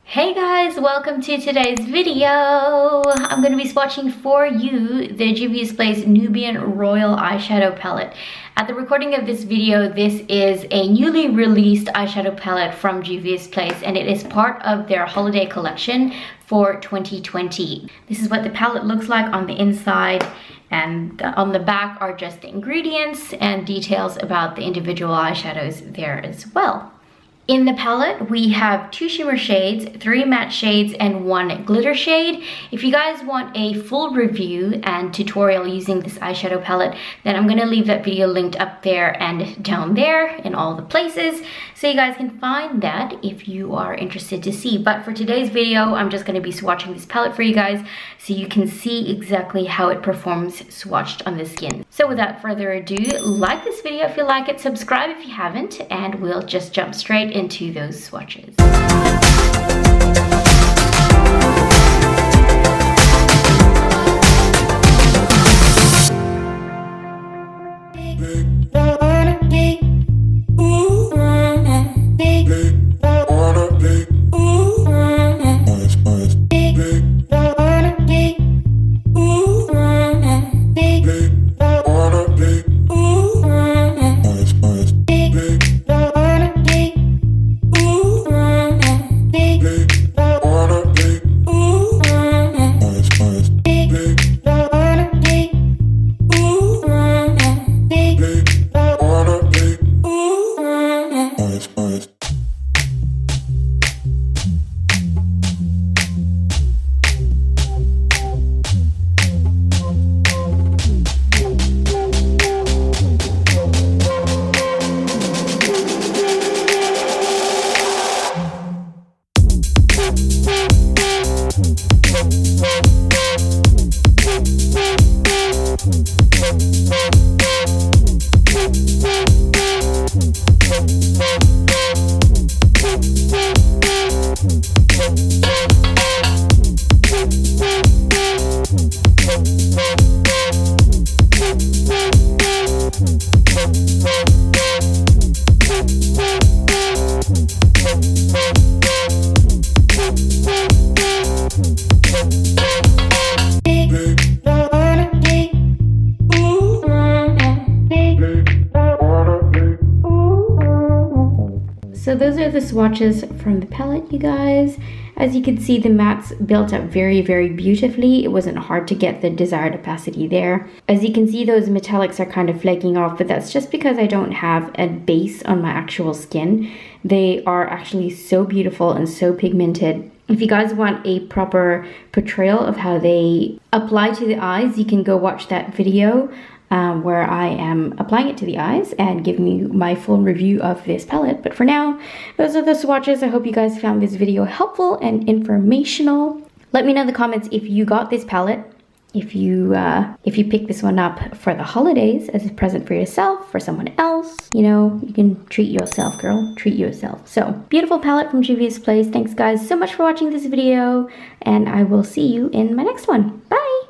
Hey guys, welcome to today's video. I'm going to be swatching for you the Juvia's Place Nubian Royal Eyeshadow Palette. At the recording of this video, this is a newly released eyeshadow palette from Juvia's Place, and it is part of their holiday collection for 2020. This is what the palette looks like on the inside, and on the back are just the ingredients and details about the individual eyeshadows there as well. In the palette, we have 2 shimmer shades, 3 matte shades, and 1 glitter shade. If you guys want a full review and tutorial using this eyeshadow palette, then I'm gonna leave that video linked up there and down there in all the places, so you guys can find that if you are interested to see. But for today's video, I'm just gonna be swatching this palette for you guys so you can see exactly how it performs swatched on the skin. So without further ado, like this video if you like it, subscribe if you haven't, and we'll just jump straight into those swatches. So those are the swatches from the palette, you guys. As you can see, the mattes built up very, very beautifully. It wasn't hard to get the desired opacity there. As you can see, those metallics are kind of flaking off, but that's just because I don't have a base on my actual skin. They are actually so beautiful and so pigmented. If you guys want a proper portrayal of how they apply to the eyes, you can go watch that video where I am applying it to the eyes and giving you my full review of this palette. But for now, those are the swatches. I hope you guys found this video helpful and informational. Let me know in the comments if you got this palette, if you picked this one up for the holidays as a present for yourself, for someone else. You know, you can treat yourself, girl. Treat yourself. So, beautiful palette from Juvia's Place. Thanks guys so much for watching this video, and I will see you in my next one. Bye!